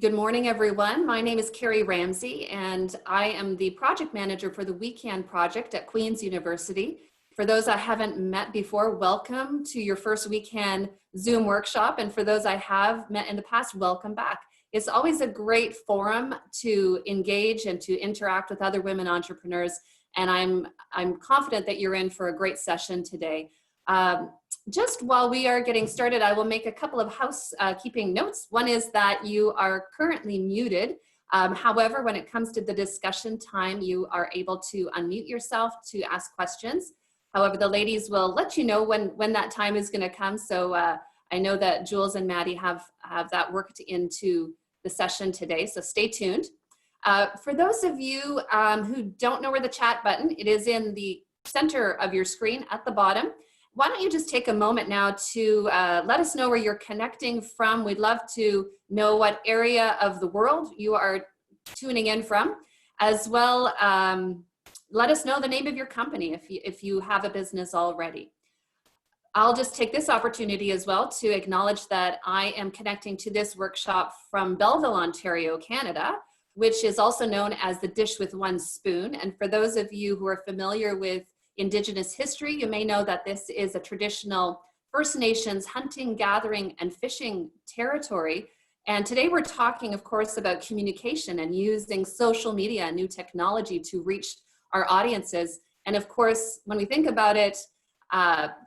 Good morning, everyone. My name is Carrie Ramsey, and I am the project manager for the Weekend Project at Queen's University. For those I haven't met before, welcome to your first weekend Zoom workshop. And for those I have met in the past, welcome back. It's always a great forum to engage and to interact with other women entrepreneurs. And I'm confident that you're in for a great session today. Just while we are getting started, I will make a couple of housekeeping notes. One is that you are currently muted. However, when it comes to the discussion time, you are able to unmute yourself to ask questions. However, the ladies will let you know when that time is going to come. So I know that Jules and Maddie have that worked into the session today, so stay tuned. For those of you who don't know where the chat button, it is in the center of your screen at the bottom. Why don't you just take a moment now to let us know where you're connecting from. We'd love to know what area of the world you are tuning in from. As well, let us know the name of your company if you have a business already. I'll just take this opportunity as well to acknowledge that I am connecting to this workshop from Belleville, Ontario, Canada, which is also known as the Dish with One Spoon. And for those of you who are familiar with Indigenous history, you may know that this is a traditional First Nations hunting, gathering, and fishing territory. And today we're talking, of course, about communication and using social media and new technology to reach our audiences. And of course, when we think about it,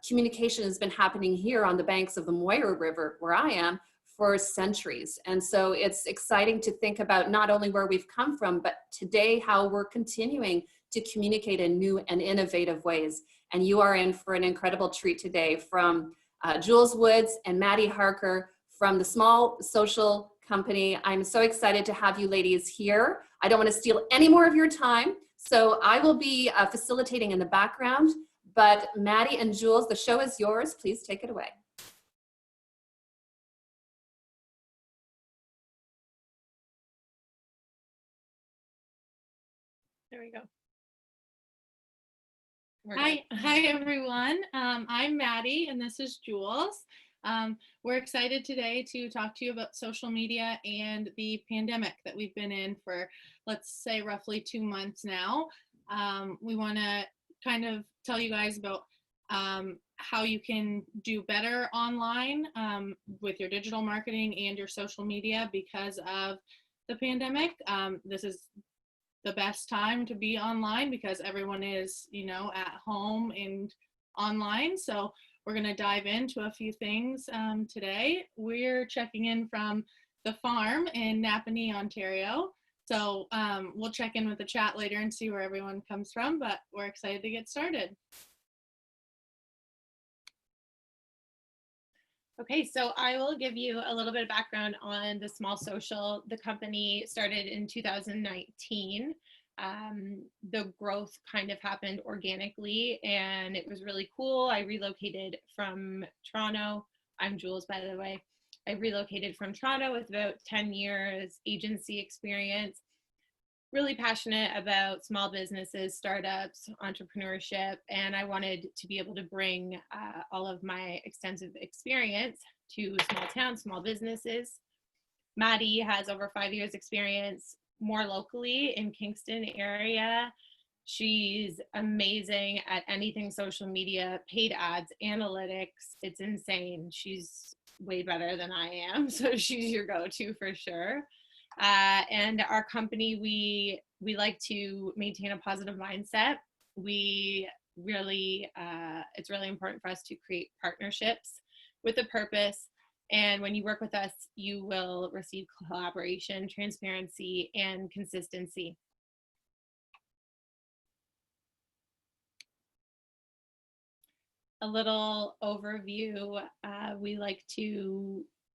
communication has been happening here on the banks of the Moira River, where I am, for centuries. And so it's exciting to think about not only where we've come from, but today how we're continuing to communicate in new and innovative ways. And you are in for an incredible treat today from Jules Woods and Maddie Harker from the Small Social Company. I'm so excited to have you ladies here. I don't want to steal any more of your time, so I will be facilitating in the background, but Maddie and Jules, the show is yours. Please take it away. There we go. Hi everyone. I'm Maddie and this is Jules. We're excited today to talk to you about social media and the pandemic that we've been in for, let's say, roughly 2 months now. We want to kind of tell you guys about how you can do better online with your digital marketing and your social media because of the pandemic. This is the best time to be online because everyone is, at home and online. So we're going to dive into a few things today. We're checking in from the farm in Napanee, Ontario. So we'll check in with the chat later and see where everyone comes from, but we're excited to get started. Okay, so I will give you a little bit of background on the Small Social. The company started in 2019. The growth kind of happened organically and it was really cool. I relocated from Toronto. I'm Jules, by the way. I relocated from Toronto with about 10 years agency experience. Really passionate about small businesses, startups, entrepreneurship, and I wanted to be able to bring all of my extensive experience to small towns, small businesses. Maddie has over 5 years experience more locally in Kingston area. She's amazing at anything social media, paid ads, analytics. It's insane. She's way better than I am, so she's your go-to for sure. And our company, we like to maintain a positive mindset. We really, it's really important for us to create partnerships with a purpose. And when you work with us, you will receive collaboration, transparency, and consistency. A little overview,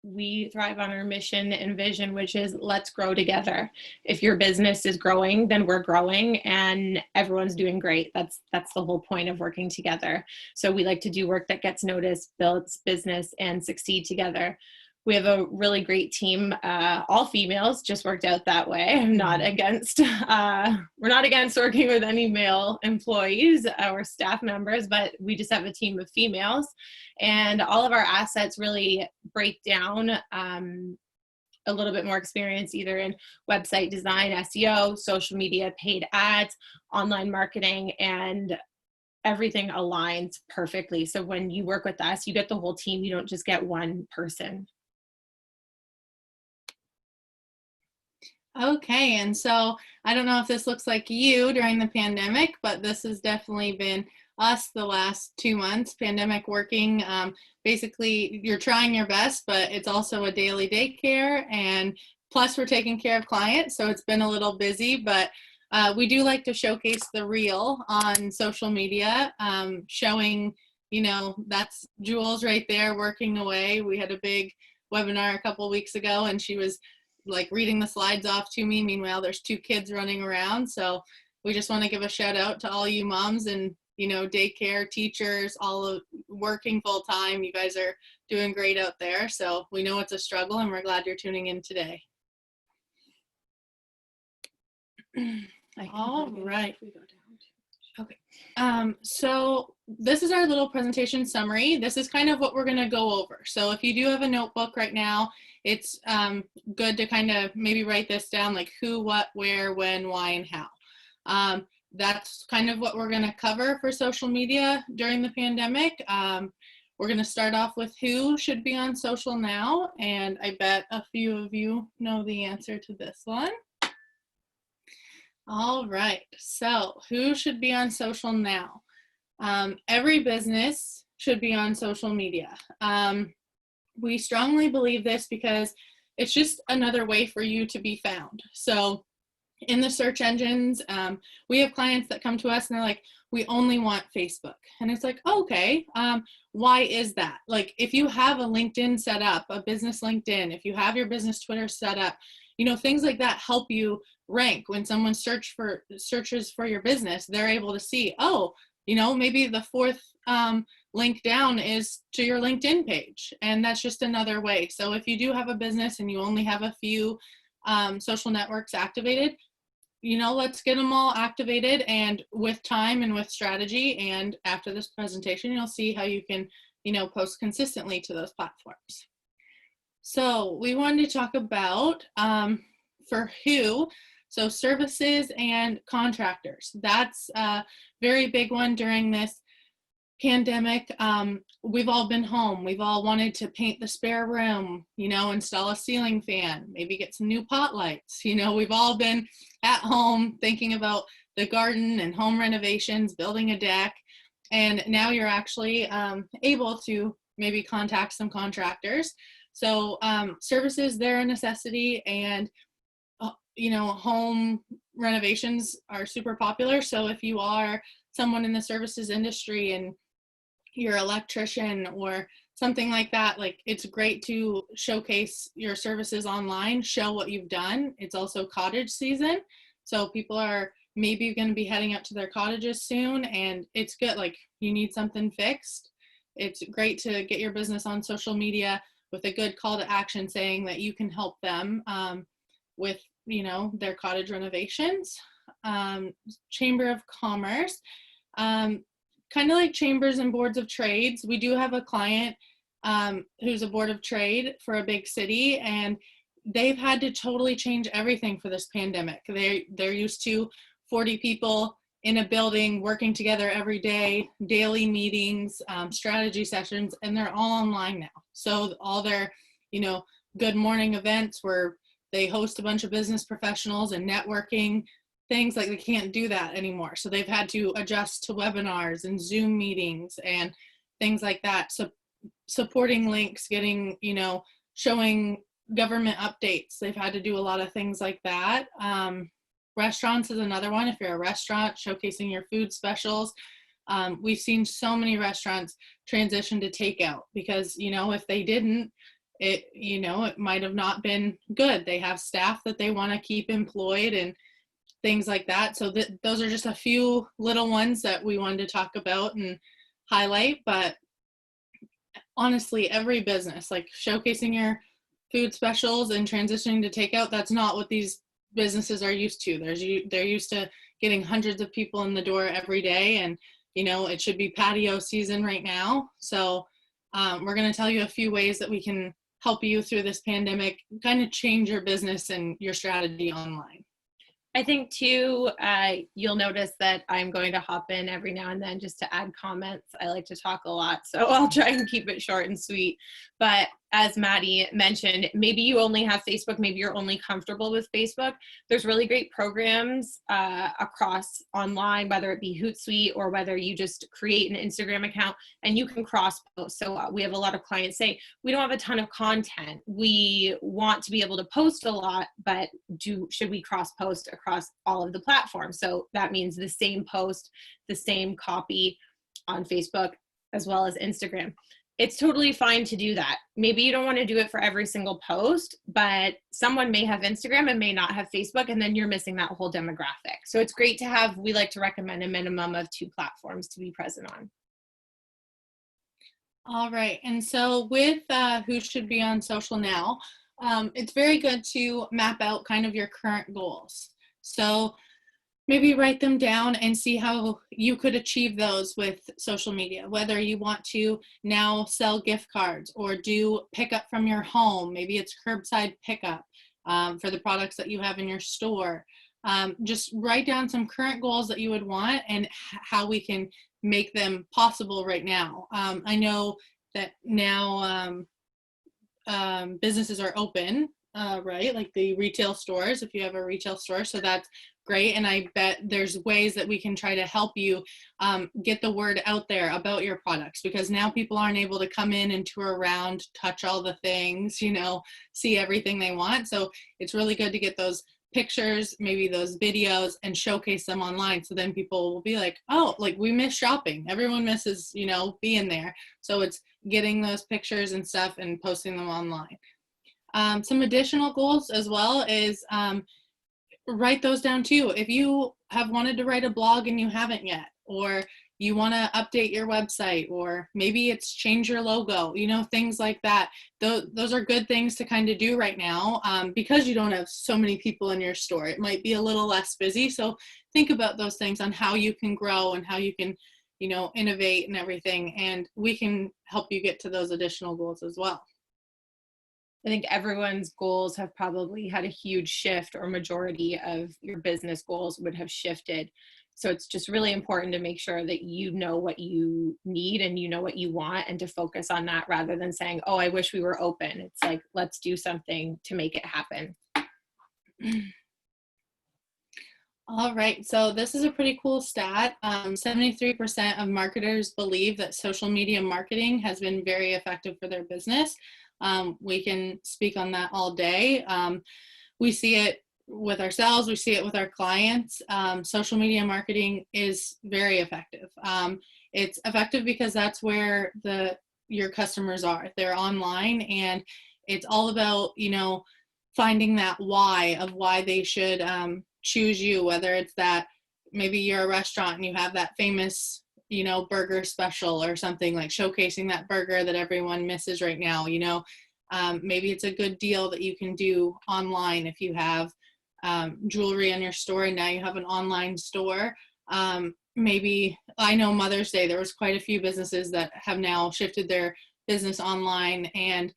we thrive on our mission and vision, which is let's grow together. If your business is growing, then we're growing and everyone's doing great. That's the whole point of working together. So we like to do work that gets noticed, builds business, and succeed together. We have a really great team, all females, just worked out that way. I'm not against, we're not against working with any male employees or staff members, but we just have a team of females. And all of our assets really break down a little bit more experience either in website design, SEO, social media, paid ads, online marketing, and everything aligns perfectly. So when you work with us, you get the whole team. You don't just get one person. Okay, and so I don't know if this looks like you during the pandemic, but this has definitely been us the last 2 months, pandemic working. Basically, you're trying your best, but it's also a daily daycare, and plus we're taking care of clients, so it's been a little busy, but we do like to showcase the real on social media, showing, that's Jules right there working away. We had a big webinar a couple weeks ago, and she was like reading the slides off to me. Meanwhile, there's 2 kids running around. So we just want to give a shout out to all you moms and, daycare teachers, all of working full time. You guys are doing great out there. So we know it's a struggle, and we're glad you're tuning in today. All right. Okay. So this is our little presentation summary. This is kind of what we're going to go over. So if you do have a notebook right now, it's good to kind of maybe write this down, like who, what, where, when, why, and how. That's kind of what we're going to cover for social media during the pandemic. We're going to start off with who should be on social now, and I bet a few of you know the answer to this one. All right, so who should be on social now? Every business should be on social media. We strongly believe this because it's just another way for you to be found. So in the search engines, we have clients that come to us and they're like, we only want Facebook. And it's like, okay, why is that? Like if you have a LinkedIn set up, a business LinkedIn, if you have your business Twitter set up, things like that help you rank. When someone searches for your business, they're able to see, oh, maybe the 4th link down is to your LinkedIn page, and that's just another way. So if you do have a business and you only have a few social networks activated, let's get them all activated, and with time and with strategy, and after this presentation, you'll see how you can, post consistently to those platforms. So we wanted to talk about for who, so services and contractors. That's a very big one during this pandemic. We've all been home. We've all wanted to paint the spare room, install a ceiling fan, maybe get some new pot lights. We've all been at home thinking about the garden and home renovations, building a deck. And now you're actually able to maybe contact some contractors. So services, they're a necessity, and home renovations are super popular. So if you are someone in the services industry and you're an electrician or something like that, like it's great to showcase your services online, show what you've done. It's also cottage season, so people are maybe going to be heading out to their cottages soon, and it's good, like you need something fixed. It's great to get your business on social media with a good call to action saying that you can help them with their cottage renovations. Chamber of Commerce, kind of like chambers and boards of trades. We do have a client who's a board of trade for a big city, and they've had to totally change everything for this pandemic. They're used to 40 people in a building working together every day, daily meetings, strategy sessions, and they're all online now. So all their, good morning events where they host a bunch of business professionals and networking things, like they can't do that anymore. So they've had to adjust to webinars and Zoom meetings and things like that. So supporting links, getting, showing government updates. They've had to do a lot of things like that. Restaurants is another one. If you're a restaurant, showcasing your food specials. We've seen so many restaurants transition to takeout because, if they didn't, it might have not been good. They have staff that they want to keep employed and things like that. So those are just a few little ones that we wanted to talk about and highlight. But honestly, every business, like showcasing your food specials and transitioning to takeout, that's not what these businesses are used to. They're used to getting hundreds of people in the door every day, and it should be patio season right now. So we're going to tell you a few ways that we can help you through this pandemic kind of change your business and your strategy online? I think too, you'll notice that I'm going to hop in every now and then just to add comments. I like to talk a lot, so I'll try and keep it short and sweet. But as Maddie mentioned, maybe you only have Facebook, maybe you're only comfortable with Facebook. There's really great programs across online, whether it be Hootsuite or whether you just create an Instagram account and you can cross post. So we have a lot of clients say, we don't have a ton of content. We want to be able to post a lot, but should we cross post across all of the platforms? So that means the same post, the same copy on Facebook as well as Instagram. It's totally fine to do that. Maybe you don't want to do it for every single post, but someone may have Instagram and may not have Facebook, and then you're missing that whole demographic. So it's great to have, we like to recommend a minimum of 2 platforms to be present on. All right. And so with who should be on social now, it's very good to map out kind of your current goals. So maybe write them down and see how you could achieve those with social media, whether you want to now sell gift cards or do pickup from your home. Maybe it's curbside pickup for the products that you have in your store. Just write down some current goals that you would want and how we can make them possible right now. I know that now businesses are open, right? Like the retail stores, if you have a retail store. So that's great. And I bet there's ways that we can try to help you get the word out there about your products, because now people aren't able to come in and tour around, touch all the things, you know, see everything they want. So it's really good to get those pictures, maybe those videos, and showcase them online. So then people will be like, oh, like we miss shopping. Everyone misses, you know, being there. So it's getting those pictures and stuff and posting them online. Some additional goals as well is write those down too. If you have wanted to write a blog and you haven't yet, or you want to update your website, or maybe it's change your logo, you know, things like that. Those are good things to kind of do right now because you don't have so many people in your store. It might be a little less busy. So think about those things on how you can grow and how you can, you know, innovate and everything. And we can help you get to those additional goals as well. I think everyone's goals have probably had a huge shift, or majority of your business goals would have shifted. So it's just really important to make sure that you know what you need and you know what you want, and to focus on that rather than saying, oh, I wish we were open. It's like, let's do something to make it happen. All right, so this is a pretty cool stat. 73% of marketers believe that social media marketing has been very effective for their business. We can speak on that all day. We see it with ourselves, we see it with our clients. Social media marketing is very effective. It's effective because that's where your customers are. They're online, and it's all about, you know, finding that why of why they should choose you, whether it's that maybe you're a restaurant and you have that famous, you know, burger special or something, like showcasing that burger that everyone misses right now, you know. Maybe it's a good deal that you can do online if you have jewelry in your store and now you have an online store. Maybe, I know Mother's Day, there was quite a few businesses that have now shifted their business online, and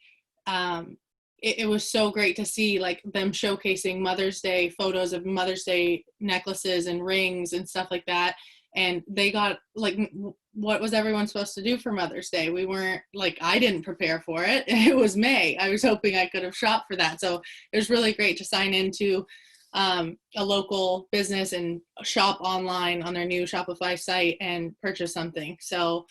it was so great to see like them showcasing Mother's Day photos of Mother's Day necklaces and rings and stuff like that. And they got like, what was everyone supposed to do for Mother's Day? We weren't, like, I didn't prepare for it. It was May. I was hoping I could have shopped for that. So it was really great to sign into a local business and shop online on their new Shopify site and purchase something. So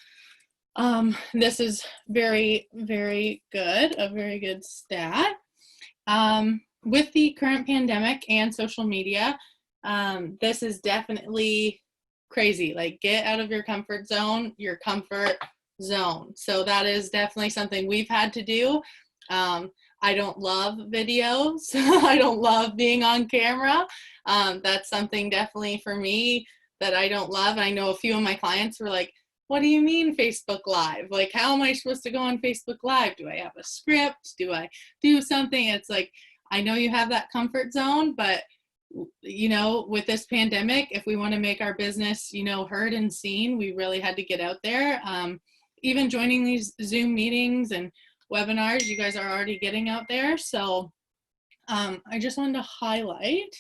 this is very, very good, a very good stat. With the current pandemic and social media, this is definitely crazy. Like, get out of your comfort zone, So that is definitely something we've had to do. I don't love videos. I don't love being on camera. That's something definitely for me that I don't love. And I know a few of my clients were like, what do you mean Facebook Live? Like, how am I supposed to go on Facebook Live? Do I have a script? Do I do something? It's like, I know you have that comfort zone, but you know, with this pandemic, if we want to make our business, you know, heard and seen, we really had to get out there. Even joining these Zoom meetings and webinars you guys are already getting out there. So I just wanted to highlight,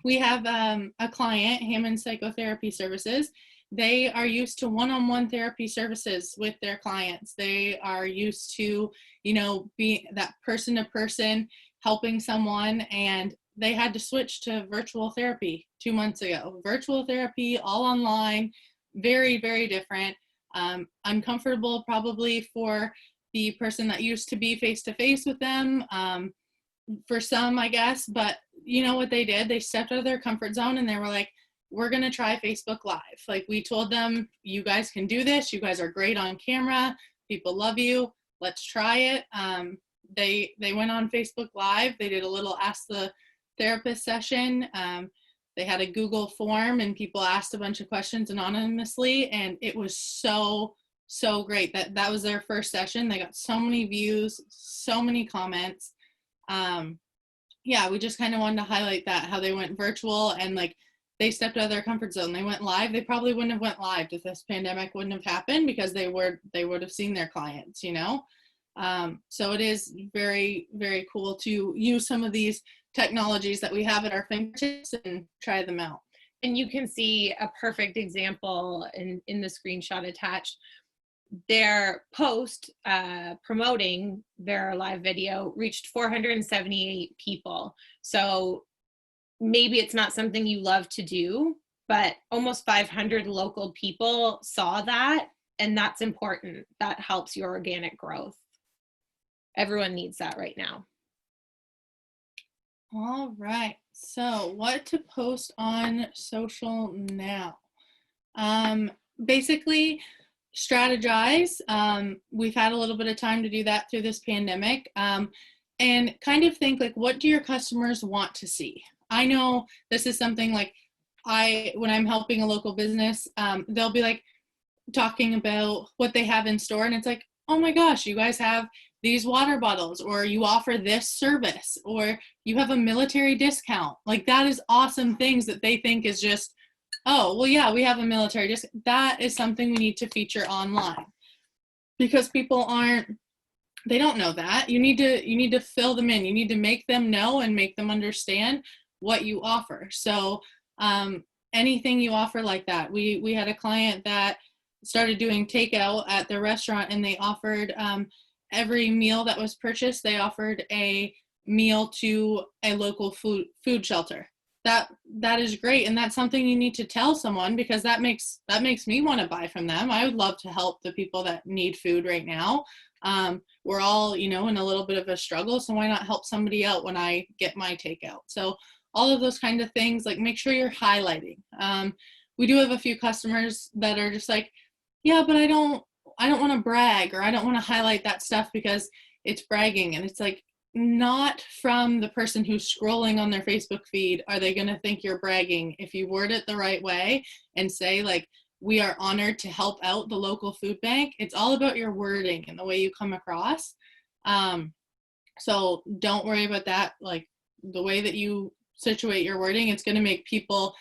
we have a client, Hammond Psychotherapy Services. They are used to one-on-one therapy services with their clients. They are used to, being that person-to-person helping someone, and they had to switch to virtual therapy 2 months ago. Virtual therapy, all online, very, very different. Uncomfortable probably for the person that used to be face-to-face with them, for some, I guess, but you know what they did? They stepped out of their comfort zone and they were like, we're going to try Facebook Live. Like, we told them, you guys can do this. You guys are great on camera. People love you. Let's try it. They went on Facebook Live. They did a little Ask the Therapist session. They had a Google form and people asked a bunch of questions anonymously, and it was so great. That was their first session. They got so many views, so many comments. Yeah, we just kind of wanted to highlight that, how they went virtual and like they stepped out of their comfort zone. They went live. They probably wouldn't have went live if this pandemic wouldn't have happened, because they would have seen their clients, So it is very, very cool to use some of these technologies that we have at our fingertips and try them out. And you can see a perfect example in the screenshot attached. Their post promoting their live video reached 478 people. So maybe it's not something you love to do, but almost 500 local people saw that, and that's important. That helps your organic growth. Everyone needs that right now. All right, so what to post on social now? Basically, strategize. We've had a little bit of time to do that through this pandemic, and kind of think like, what do your customers want to see? I know this is something like when I'm helping a local business, they'll be like talking about what they have in store, and it's like, oh my gosh, you guys have these water bottles, or you offer this service, or you have a military discount. Like, that is awesome things that they think is just, oh, well, yeah, we have a military discount. That is something we need to feature online, because people they don't know that. You need to fill them in. You need to make them know and make them understand what you offer. So anything you offer like that. We had a client that started doing takeout at their restaurant, and they offered every meal that was purchased, they offered a meal to a local food shelter. That is great, and that's something you need to tell someone, because that makes me want to buy from them. I would love to help the people that need food right now. We're all, in a little bit of a struggle, so why not help somebody out when I get my takeout? So all of those kind of things, like, make sure you're highlighting. We do have a few customers that are just like, yeah, but I don't want to brag, or I don't want to highlight that stuff because it's bragging. And it's like, not from the person who's scrolling on their Facebook feed are they going to think you're bragging. If you word it the right way and say, like, we are honored to help out the local food bank, it's all about your wording and the way you come across. So don't worry about that. Like, the way that you situate your wording, it's going to make people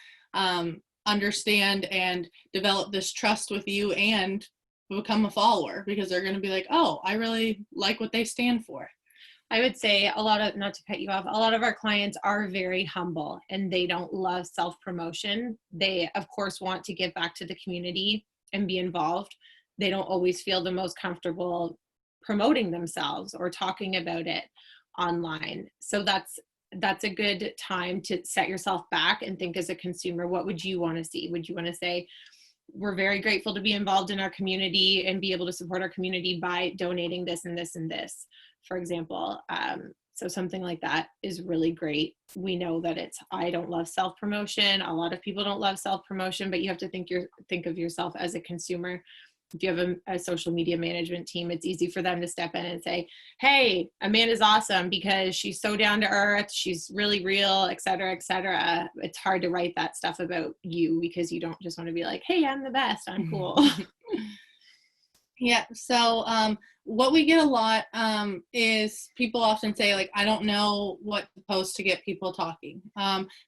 understand and develop this trust with you and become a follower, because they're going to be like, oh, I really like what they stand for. I would say not to cut you off, a lot of our clients are very humble and they don't love self-promotion. They, of course, want to give back to the community and be involved. They don't always feel the most comfortable promoting themselves or talking about it online. So that's a good time to set yourself back and think, as a consumer, what would you want to see? Would you want to say, we're very grateful to be involved in our community and be able to support our community by donating this and this and this, for example. So something like that is really great. We know that I don't love self-promotion. A lot of people don't love self-promotion, but you have to think of yourself as a consumer. If you have a social media management team, it's easy for them to step in and say, hey, Amanda's awesome because she's so down to earth, she's really real, et cetera, et cetera. It's hard to write that stuff about you, because you don't just want to be like, hey, I'm the best, I'm cool. Yeah, so what we get a lot is people often say, like, I don't know what to post to get people talking,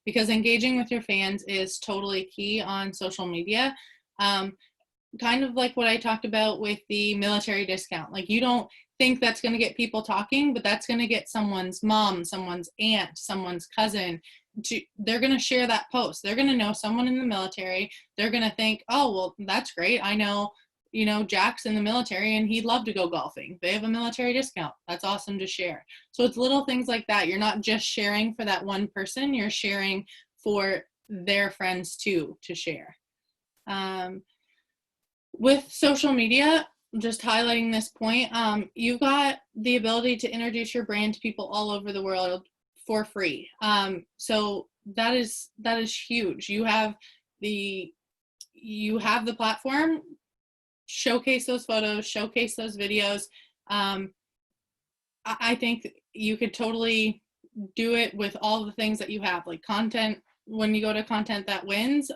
because engaging with your fans is totally key on social media. kind of like what I talked about with the military discount. Like, you don't think that's going to get people talking, but that's going to get someone's mom, someone's aunt, someone's cousin. They're going to share that post. They're going to know someone in the military. They're going to think, oh, well, that's great. I know, Jack's in the military and he'd love to go golfing. They have a military discount. That's awesome to share. So it's little things like that. You're not just sharing for that one person. You're sharing for their friends too, to share. With social media, just highlighting this point, you've got the ability to introduce your brand to people all over the world for free. So that is huge. You have the platform. Showcase those photos, showcase those videos. I think you could totally do it with all the things that you have, like content. When you go to Content That Wins,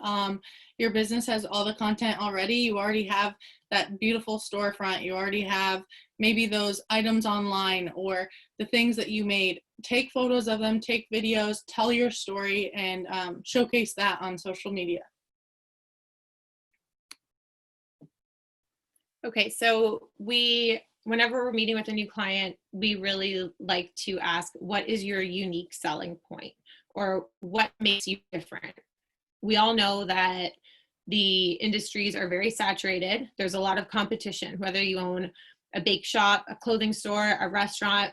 your business has all the content already. You already have that beautiful storefront. You already have maybe those items online or the things that you made. Take photos of them, take videos, tell your story, and showcase that on social media. Okay, so whenever we're meeting with a new client, we really like to ask, what is your unique selling point, or what makes you different? We all know that the industries are very saturated. There's a lot of competition, whether you own a bake shop, a clothing store, a restaurant,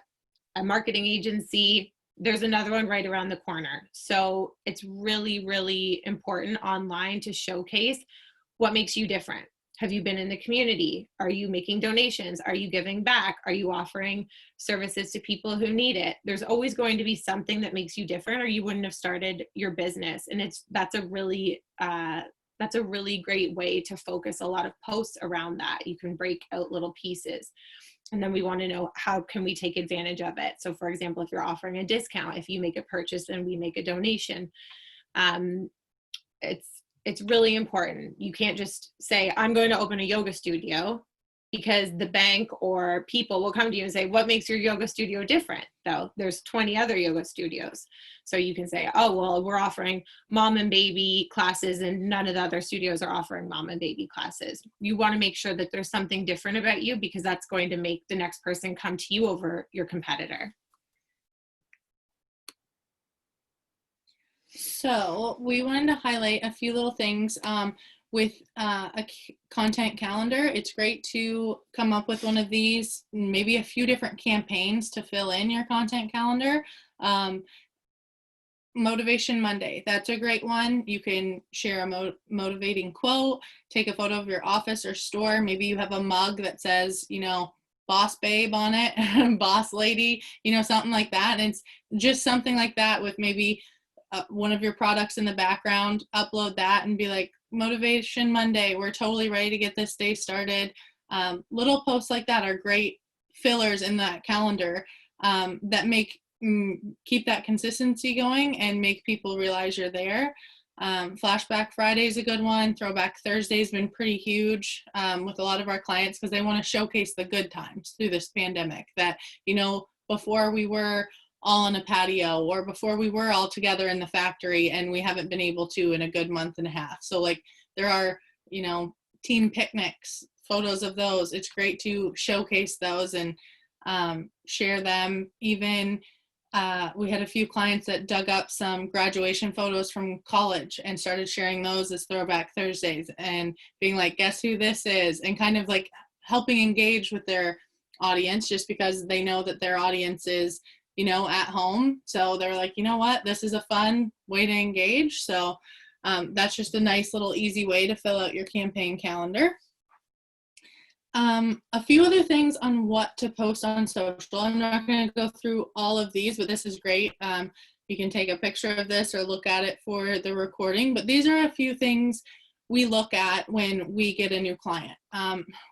a marketing agency, there's another one right around the corner. So it's really, really important online to showcase what makes you different. Have you been in the community? Are you making donations? Are you giving back? Are you offering services to people who need it? There's always going to be something that makes you different, or you wouldn't have started your business. And that's a really great way to focus a lot of posts around that. You can break out little pieces. And then we want to know, how can we take advantage of it? So for example, if you're offering a discount, if you make a purchase and we make a donation, it's really important. You can't just say, I'm going to open a yoga studio, because the bank or people will come to you and say, what makes your yoga studio different? Though there's 20 other yoga studios. So you can say, oh, well, we're offering mom and baby classes and none of the other studios are offering mom and baby classes. You want to make sure that there's something different about you, because that's going to make the next person come to you over your competitor. So we wanted to highlight a few little things with a content calendar. It's great to come up with one of these, maybe a few different campaigns to fill in your content calendar. Motivation Monday, that's a great one. You can share a motivating quote, take a photo of your office or store. Maybe you have a mug that says, boss babe on it, boss lady, something like that. And it's just something like that with maybe one of your products in the background. Upload that and be like, Motivation Monday, we're totally ready to get this day started. Little posts like that are great fillers in that calendar that keep that consistency going and make people realize you're there. Flashback Friday is a good one. Throwback Thursday has been pretty huge with a lot of our clients, because they want to showcase the good times through this pandemic, that before we were all on a patio, or before we were all together in the factory, and we haven't been able to in a good month and a half. So like there are, team picnics, photos of those. It's great to showcase those and share them. Even we had a few clients that dug up some graduation photos from college and started sharing those as Throwback Thursdays and being like, guess who this is? And kind of like helping engage with their audience, just because they know that their audience is at home. So they're like, you know what, this is a fun way to engage. So that's just a nice little easy way to fill out your campaign calendar. A few other things on what to post on social. I'm not going to go through all of these, but this is great. You can take a picture of this or look at it for the recording, but these are a few things we look at when we get a new client.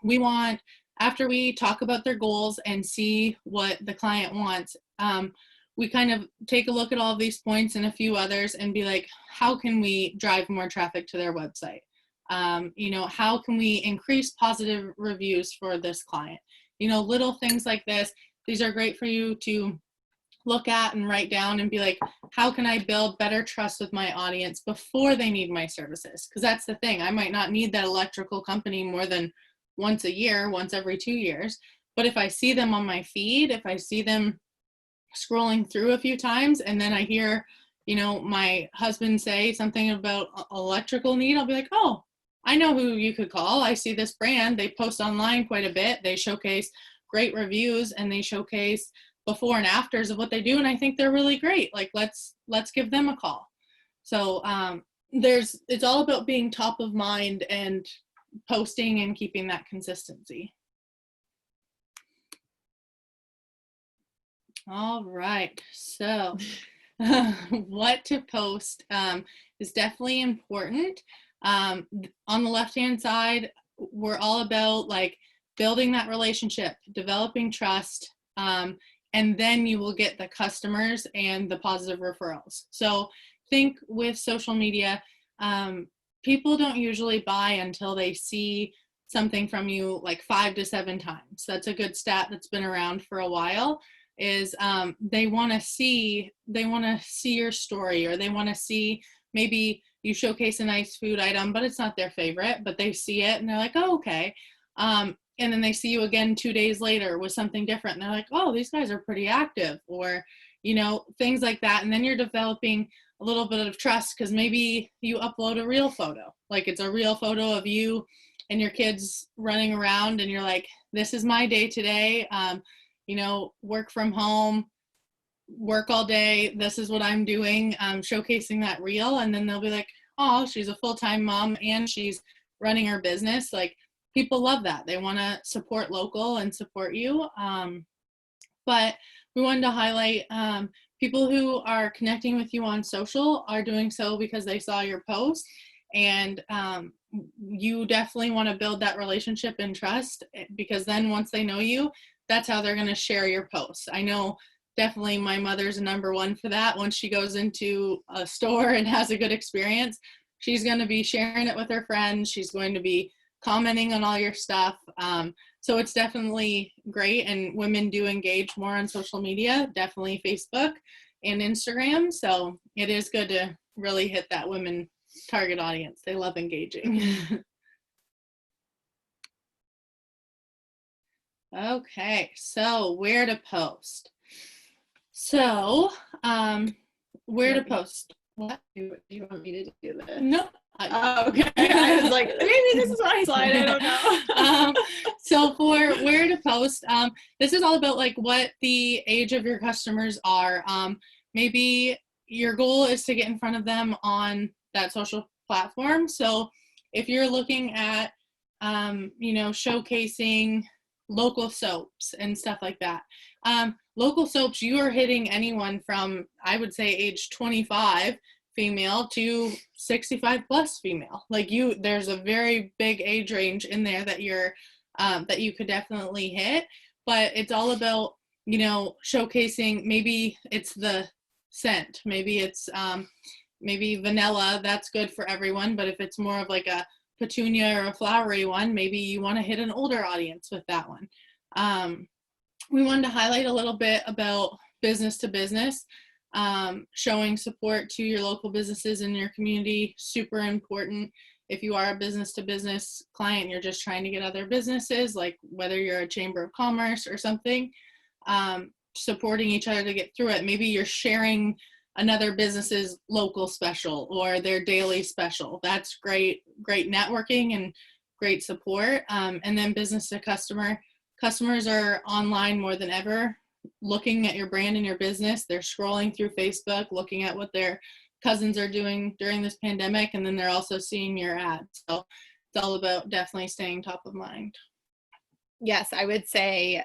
We want, after we talk about their goals and see what the client wants, we kind of take a look at all of these points and a few others and be like, how can we drive more traffic to their website? How can we increase positive reviews for this client? Little things like this. These are great for you to look at and write down and be like, how can I build better trust with my audience before they need my services? Because that's the thing. I might not need that electrical company more than once a year, once every 2 years. But if I see them on my feed, if I see them scrolling through a few times, and then I hear, my husband say something about electrical need, I'll be like, oh, I know who you could call. I see this brand. They post online quite a bit. They showcase great reviews, and they showcase before and afters of what they do, and I think they're really great. Like, let's give them a call. So it's all about being top of mind and posting and keeping that consistency. All right, so what to post is definitely important. On the left-hand side, we're all about like building that relationship, developing trust, and then you will get the customers and the positive referrals. So think with social media, people don't usually buy until they see something from you like 5 to 7 times. That's a good stat that's been around for a while, is they want to see your story, or they want to see, maybe you showcase a nice food item, but it's not their favorite, but they see it and they're like, oh, okay. And then they see you again 2 days later with something different, and they're like, oh, these guys are pretty active, or, things like that. And then you're developing a little bit of trust, because maybe you upload a real photo, like it's a real photo of you and your kids running around, and you're like, this is my day today, work from home, work all day, this is what I'm doing, showcasing that reel. And then they'll be like, oh, she's a full-time mom and she's running her business. Like, people love that. They want to support local and support you. But we wanted to highlight people who are connecting with you on social are doing so because they saw your post. And you definitely want to build that relationship and trust, because then once they know you, that's how they're going to share your posts. I know definitely my mother's number one for that. Once she goes into a store and has a good experience, she's going to be sharing it with her friends. She's going to be commenting on all your stuff. So it's definitely great, and women do engage more on social media, definitely Facebook and Instagram. So it is good to really hit that women target audience. They love engaging. Okay, so where to post? So where to post? What? Do you want me to do this? No. Oh, okay. I was like, maybe this is my slide. I don't know. So for where to post, this is all about like what the age of your customers are. Maybe your goal is to get in front of them on that social platform. So if you're looking at, showcasing local soaps and stuff like that, local soaps, you are hitting anyone from, I would say, age 25 female to 65 plus female. Like, there's a very big age range in there that you're that you could definitely hit. But it's all about, showcasing, maybe it's the scent, maybe it's maybe vanilla, that's good for everyone. But if it's more of like a petunia or a flowery one, maybe you want to hit an older audience with that one. We wanted to highlight a little bit about business to business, showing support to your local businesses in your community, super important. If you are a business to business client, you're just trying to get other businesses, like whether you're a chamber of commerce or something, supporting each other to get through it. Maybe you're sharing another business's local special or their daily special. That's great networking and great support. And then business to customer. Customers are online more than ever, looking at your brand and your business. They're scrolling through Facebook, looking at what their cousins are doing during this pandemic, and then they're also seeing your ads. So it's all about definitely staying top of mind. Yes, I would say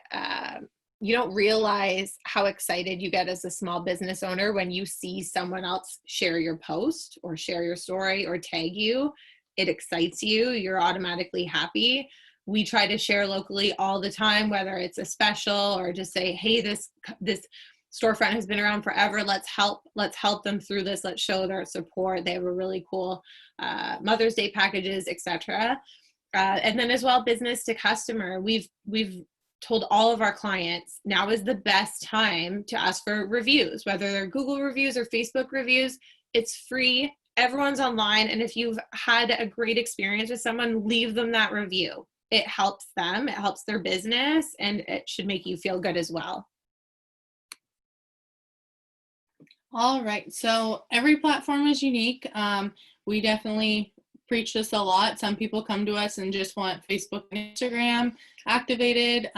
you don't realize how excited you get as a small business owner when you see someone else share your post or share your story or tag you. It excites you. You're automatically happy. We try to share locally all the time, whether it's a special or just say, hey, this storefront has been around forever. Let's help them through this. Let's show their support. They have a really cool Mother's Day packages, etc. And then as well, business to customer. We've told all of our clients now is the best time to ask for reviews, whether they're Google reviews or Facebook reviews. It's free. Everyone's online. And if you've had a great experience with someone, leave them that review. It helps them, it helps their business, and it should make you feel good as well. All right, so every platform is unique. We definitely preach this a lot. Some people come to us and just want Facebook and Instagram activated.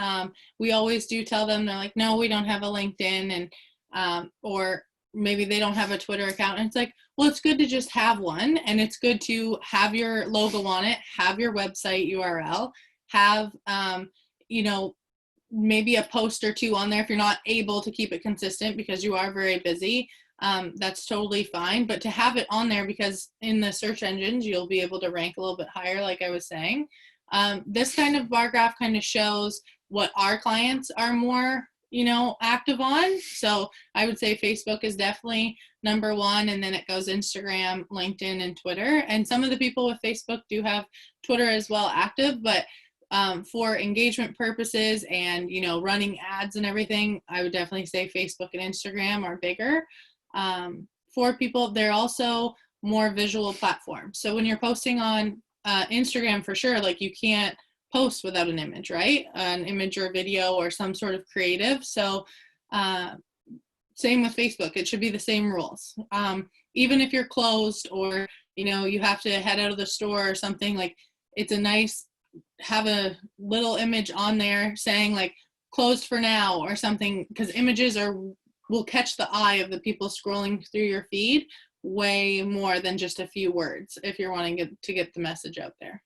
We always do tell them, they're like, no, we don't have a LinkedIn, and or maybe they don't have a Twitter account. And it's like, well, it's good to just have one, and it's good to have your logo on it, have your website URL, have, maybe a post or two on there if you're not able to keep it consistent because you are very busy. That's totally fine, but to have it on there, because in the search engines you'll be able to rank a little bit higher, like I was saying. This kind of bar graph kind of shows what our clients are more active on. So I would say Facebook is definitely number one, and then it goes Instagram, LinkedIn, and Twitter. And some of the people with Facebook do have Twitter as well active, but for engagement purposes and running ads and everything, I would definitely say Facebook and Instagram are bigger. For people, they're also more visual platforms. So when you're posting on Instagram, for sure, like you can't post without an image, right? An image or video or some sort of creative. So same with Facebook, it should be the same rules. Even if you're closed or you have to head out of the store or something, like it's a nice, have a little image on there saying like closed for now or something, because images will catch the eye of the people scrolling through your feed way more than just a few words if you're wanting to get the message out there.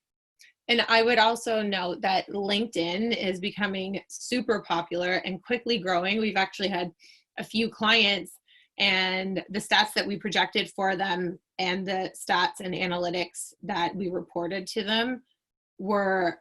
And I would also note that LinkedIn is becoming super popular and quickly growing. We've actually had a few clients, and the stats that we projected for them and the stats and analytics that we reported to them were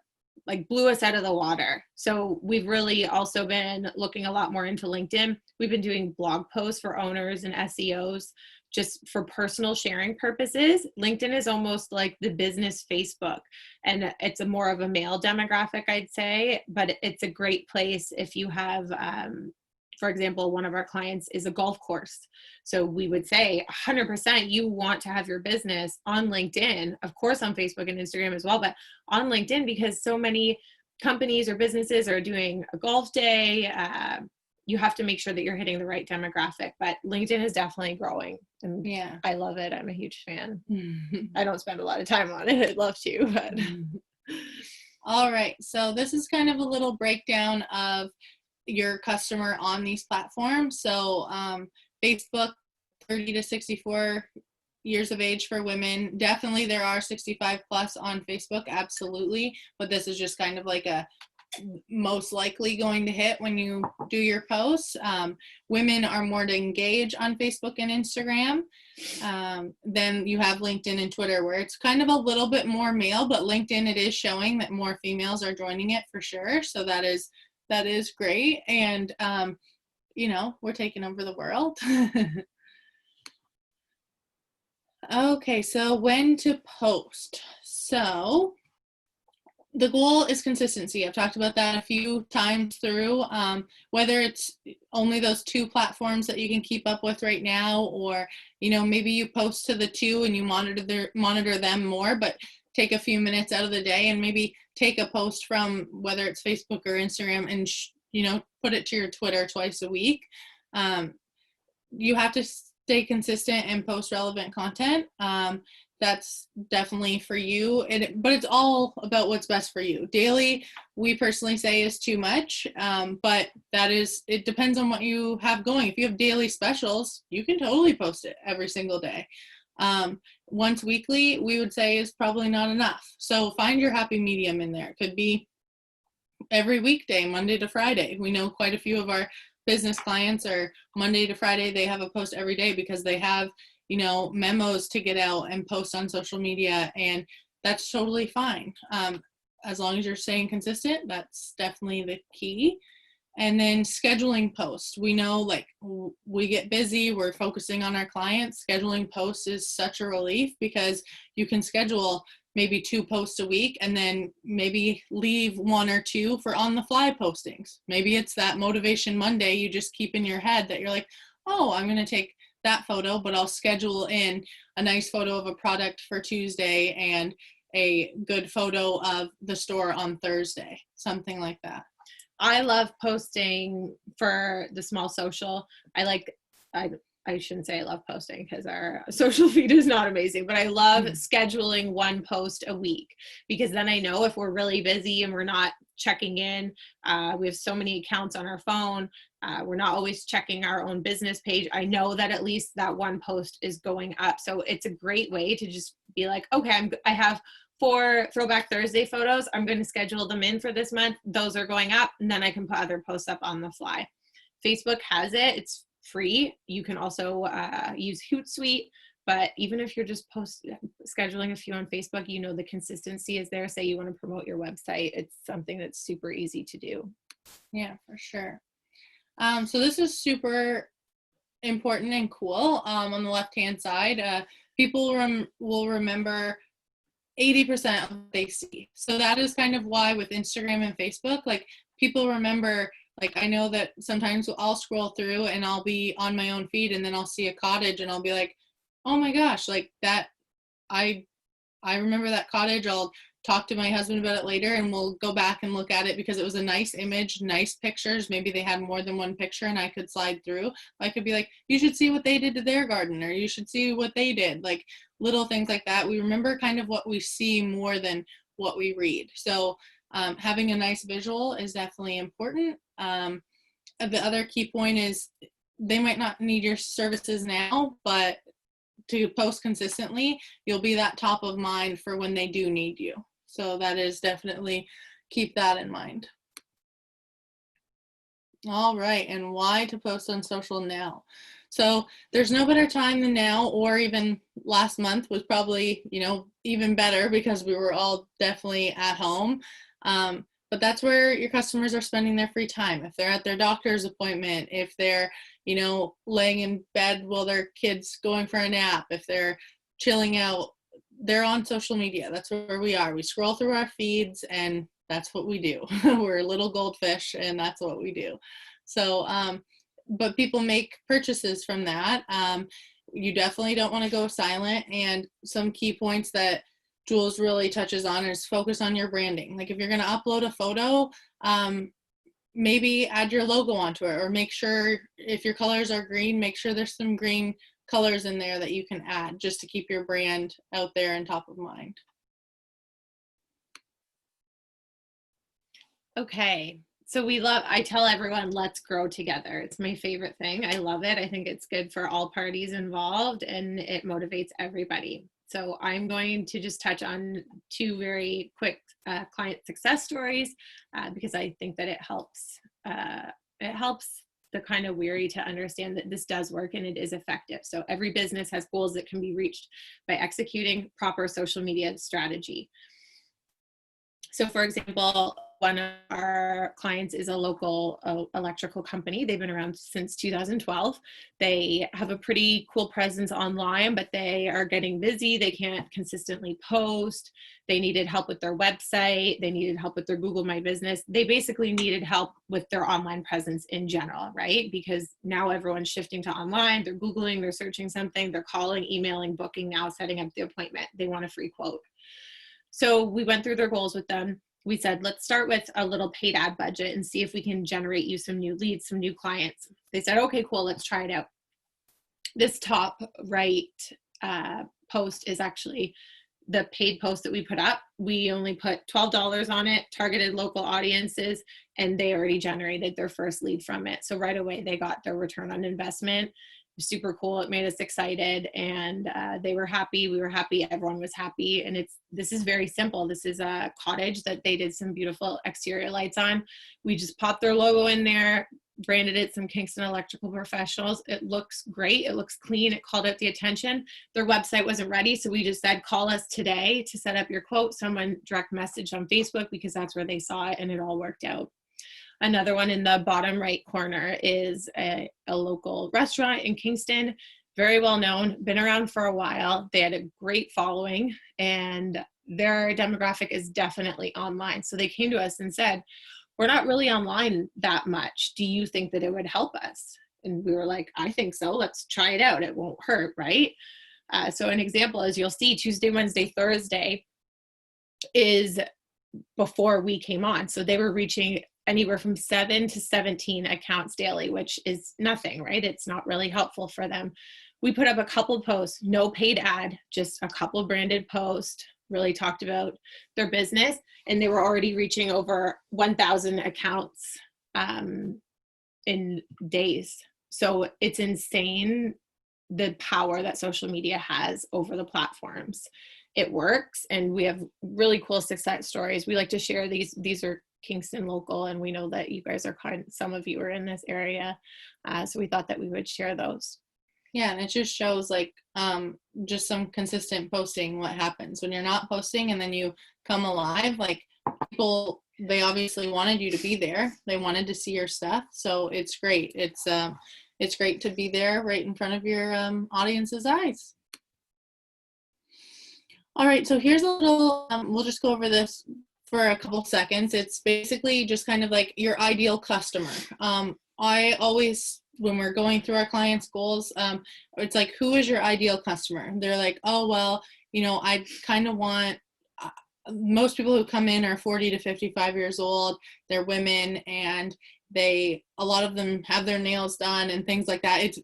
like blew us out of the water. So we've really also been looking a lot more into LinkedIn. We've been doing blog posts for owners and SEOs just for personal sharing purposes. LinkedIn is almost like the business Facebook, and it's a more of a male demographic, I'd say, but it's a great place if you have, for example, one of our clients is a golf course. So we would say 100% you want to have your business on LinkedIn, of course on Facebook and Instagram as well, but on LinkedIn, because so many companies or businesses are doing a golf day. You have to make sure that you're hitting the right demographic, but LinkedIn is definitely growing. And yeah, I love it. I'm a huge fan. I don't spend a lot of time on it. I'd love to, but. All right. So this is kind of a little breakdown of your customer on these platforms. So Facebook, 30 to 64 years of age for women. Definitely there are 65 plus on Facebook, absolutely. But this is just kind of like a most likely going to hit when you do your posts. Women are more to engage on Facebook and Instagram. Then you have LinkedIn and Twitter, where it's kind of a little bit more male, but LinkedIn, it is showing that more females are joining it for sure. So that is great. And, we're taking over the world. Okay, so when to post. So the goal is consistency. I've talked about that a few times through, whether it's only those 2 platforms that you can keep up with right now, or, maybe you post to the 2 and you monitor them more, but take a few minutes out of the day and maybe take a post from whether it's Facebook or Instagram and, put it to your Twitter twice a week. You have to stay consistent and post relevant content. That's definitely for you, but it's all about what's best for you. Daily, we personally say, is too much, but it depends on what you have going. If you have daily specials, you can totally post it every single day. Once weekly, we would say, is probably not enough. So find your happy medium in there. It could be every weekday, Monday to Friday. We know quite a few of our business clients are Monday to Friday, they have a post every day because they have memos to get out and post on social media, and that's totally fine. As long as you're staying consistent, that's definitely the key. And then scheduling posts. We know we get busy, we're focusing on our clients. Scheduling posts is such a relief because you can schedule maybe 2 posts a week, and then maybe leave 1 or 2 for on the fly postings. Maybe it's that motivation Monday you just keep in your head that you're like, oh, I'm going to take that photo, but I'll schedule in a nice photo of a product for Tuesday and a good photo of the store on Thursday, something like that. I love posting for the small social. I shouldn't say I love posting because our social feed is not amazing, but I love scheduling 1 post a week, because then I know if we're really busy and we're not checking in, we have so many accounts on our phone, we're not always checking our own business page. I know that at least that 1 post is going up. So it's a great way to just be like, okay, I have 4 Throwback Thursday photos. I'm going to schedule them in for this month. Those are going up, and then I can put other posts up on the fly. Facebook has it. It's free. You can also use Hootsuite, but even if you're just scheduling a few on Facebook, you know the consistency is there. Say you want to promote your website, it's something that's super easy to do. Yeah, for sure. So this is super important and cool. On the left-hand side, people will remember 80% of what they see. So that is kind of why with Instagram and Facebook, like, people remember. Like, I know that sometimes I'll scroll through and I'll be on my own feed, and then I'll see a cottage and I'll be like, oh my gosh, like that, I remember that cottage. I'll talk to my husband about it later, and we'll go back and look at it because it was a nice image, nice pictures. Maybe they had more than 1 picture and I could slide through. I could be like, you should see what they did to their garden, or you should see what they did. Like, little things like that. We remember kind of what we see more than what we read. So having a nice visual is definitely important. The other key point is they might not need your services now, but to post consistently, you'll be that top of mind for when they do need you. So that is definitely, keep that in mind. All right, and why to post on social now? So there's no better time than now, or even last month was probably, even better because we were all definitely at home. But that's where your customers are spending their free time. If they're at their doctor's appointment, if they're, laying in bed while their kid's going for a nap, if they're chilling out, they're on social media. That's where we are. We scroll through our feeds, and that's what we do. We're a little goldfish, and that's what we do. So, but people make purchases from that. You definitely don't want to go silent. And some key points that Jules really touches on is focus on your branding. Like, if you're going to upload a photo, maybe add your logo onto it, or make sure if your colors are green, make sure there's some green colors in there that you can add just to keep your brand out there and top of mind. Okay. So I tell everyone, let's grow together. It's my favorite thing. I love it. I think it's good for all parties involved, and it motivates everybody. So I'm going to just touch on 2 very quick client success stories because I think that it helps the kind of weary to understand that this does work and it is effective. So every business has goals that can be reached by executing proper social media strategy. So for example, one of our clients is a local electrical company. They've been around since 2012. They have a pretty cool presence online, but they are getting busy. They can't consistently post. They needed help with their website. They needed help with their Google My Business. They basically needed help with their online presence in general, right? Because now everyone's shifting to online. They're Googling, they're searching something, they're calling, emailing, booking now, setting up the appointment. They want a free quote. So we went through their goals with them. We said, let's start with a little paid ad budget and see if we can generate you some new leads, some new clients. They said, okay, cool, let's try it out. This top right post is actually the paid post that we put up. We only put $12 on it, targeted local audiences, and they already generated their first lead from it. So right away, they got their return on investment. Super cool. It made us excited, and they were happy. We were happy. Everyone was happy. And this is very simple. This is a cottage that they did some beautiful exterior lights on. We just popped their logo in there, branded it some Kingston Electrical Professionals. It looks great. It looks clean. It called out the attention. Their website wasn't ready. So we just said, call us today to set up your quote. Someone direct messaged on Facebook because that's where they saw it, and it all worked out. Another one in the bottom right corner is a local restaurant in Kingston, very well known, been around for a while. They had a great following, and their demographic is definitely online. So they came to us and said, we're not really online that much. Do you think that it would help us? And we were like, I think so. Let's try it out. It won't hurt, right? So an example is, you'll see Tuesday, Wednesday, Thursday is before we came on. So they were reaching anywhere from 7 to 17 accounts daily, which is nothing, right? It's not really helpful for them. We put up a couple posts, no paid ad, just a couple branded posts, really talked about their business, and they were already reaching over 1,000 accounts in days. So it's insane the power that social media has over the platforms. It works, and we have really cool success stories. We like to share these. These are Kingston local, and we know that you guys are some of you are in this area. So we thought that we would share those. Yeah, and it just shows like just some consistent posting, what happens when you're not posting and then you come alive. Like, people, they obviously wanted you to be there. They wanted to see your stuff. So it's great. It's great to be there right in front of your audience's eyes. All right, so here's a little, we'll just go over this for a couple seconds. It's basically just kind of like your ideal customer. I always, when we're going through our clients' goals, it's like, who is your ideal customer? They're like, oh, well, you know, I kind of want, most people who come in are 40 to 55 years old. They're women, and a lot of them have their nails done and things like that.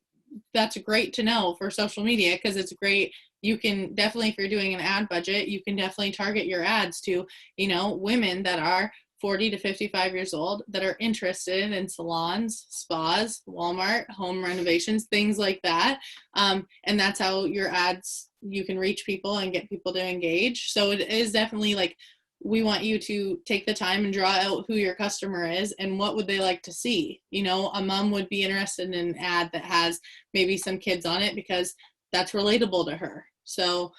That's great to know for social media, because it's great. You can definitely, if you're doing an ad budget, you can definitely target your ads to, you know, women that are 40 to 55 years old that are interested in salons, spas, Walmart, home renovations, things like that. And that's how your ads, you can reach people and get people to engage. So it is definitely like, we want you to take the time and draw out who your customer is and what would they like to see. You know, a mom would be interested in an ad that has maybe some kids on it because that's relatable to her. So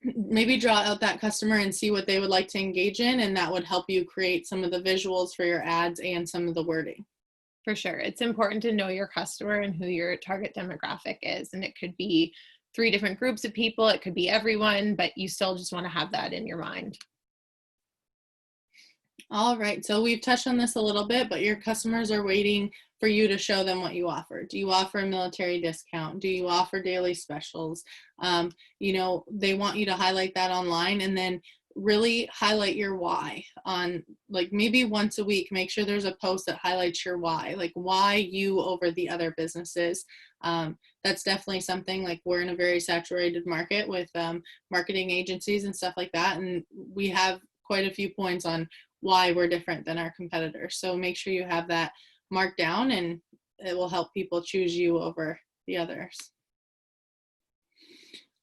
maybe draw out that customer and see what they would like to engage in, and that would help you create some of the visuals for your ads and some of the wording. For sure. It's important to know your customer and who your target demographic is. And it could be 3 different groups of people. It could be everyone, but you still just want to have that in your mind. All right, so we've touched on this a little bit, but your customers are waiting for you to show them what you offer. Do you offer a military discount? Do you offer daily specials? You know, they want you to highlight that online, and then really highlight your why on, like, maybe once a week. Make sure there's a post that highlights your why, like why you over the other businesses. That's definitely something, like, we're in a very saturated market with marketing agencies and stuff like that, and we have quite a few points on why we're different than our competitors. So make sure you have that marked down, and it will help people choose you over the others.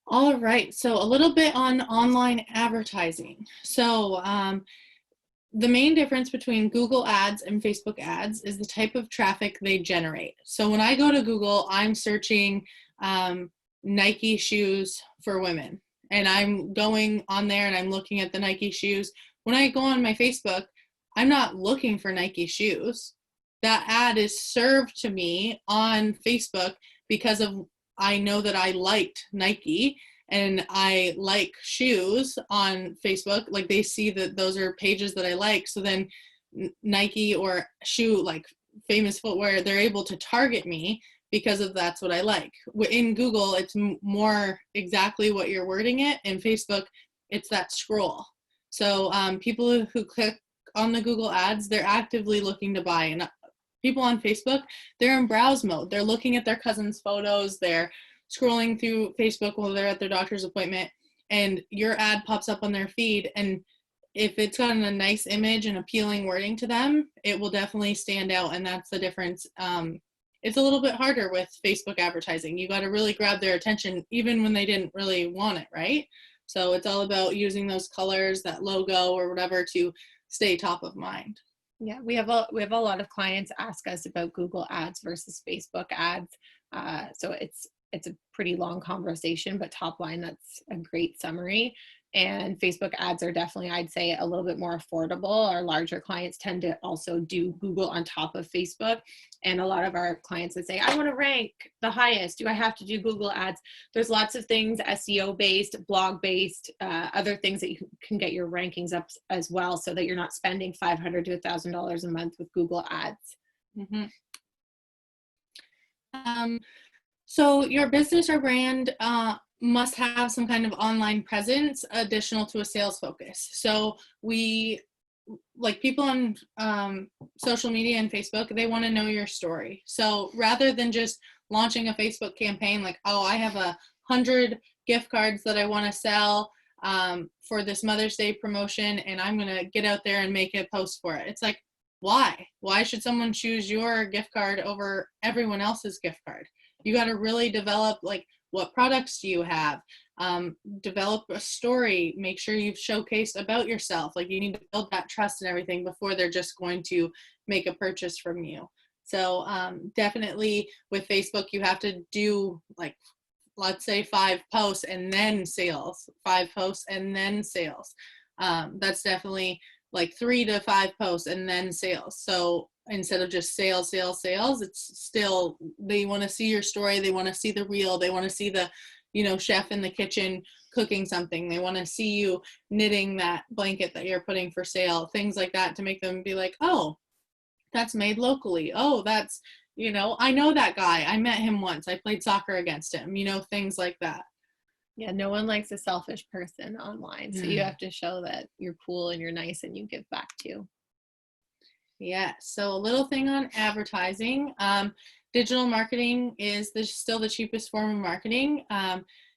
All right, so a little bit on online advertising. So the main difference between Google ads and Facebook ads is the type of traffic they generate. So when I go to Google, I'm searching Nike shoes for women, and I'm going on there and I'm looking at the Nike shoes. When I go on my Facebook, I'm not looking for Nike shoes. That ad is served to me on Facebook because of, I know that I liked Nike and I like shoes on Facebook. Like, they see that those are pages that I like. So then Nike or shoe, like famous footwear, they're able to target me because of that's what I like. In Google, it's more exactly what you're wording it. In Facebook, it's that scroll. So people who click on the Google ads, they're actively looking to buy. And people on Facebook, they're in browse mode. They're looking at their cousin's photos. They're scrolling through Facebook while they're at their doctor's appointment, and your ad pops up on their feed. And if it's got a nice image and appealing wording to them, it will definitely stand out. And that's the difference. It's a little bit harder with Facebook advertising. You got to really grab their attention even when they didn't really want it, right? So it's all about using those colors, that logo or whatever, to stay top of mind. Yeah, we have a lot of clients ask us about Google ads versus Facebook ads. So it's a pretty long conversation, but top line, that's a great summary. And Facebook ads are definitely, I'd say, a little bit more affordable. Our larger clients tend to also do Google on top of Facebook. And a lot of our clients would say, I want to rank the highest. Do I have to do Google ads? There's lots of things, SEO based, blog based, other things that you can get your rankings up as well, so that you're not spending $500 to $1,000 a month with Google ads. Mm-hmm. So your business or brand must have some kind of online presence additional to a sales focus. So we, like people on social media and Facebook, they want to know your story. So rather than just launching a Facebook campaign like, oh, I have 100 gift cards that I want to sell for this Mother's Day promotion, and I'm going to get out there and make a post for it. It's like, why? Why should someone choose your gift card over everyone else's gift card? You got to really develop, like, what products do you have? Develop a story. Make sure you've showcased about yourself. Like, you need to build that trust and everything before they're just going to make a purchase from you. So definitely with Facebook, you have to do, like, let's say 5 posts and then sales, 5 posts and then sales. That's definitely like 3 to 5 posts and then sales. So instead of just sales, it's still, they want to see your story. They want to see the reel. They want to see the, chef in the kitchen cooking something. They want to see you knitting that blanket that you're putting for sale, things like that, to make them be like, oh, that's made locally. Oh, that's, I know that guy. I met him once. I played soccer against him, things like that. Yeah, no one likes a selfish person online. So you have to show that you're cool and you're nice and you give back too. Yeah, so a little thing on advertising. Digital marketing is still the cheapest form of marketing.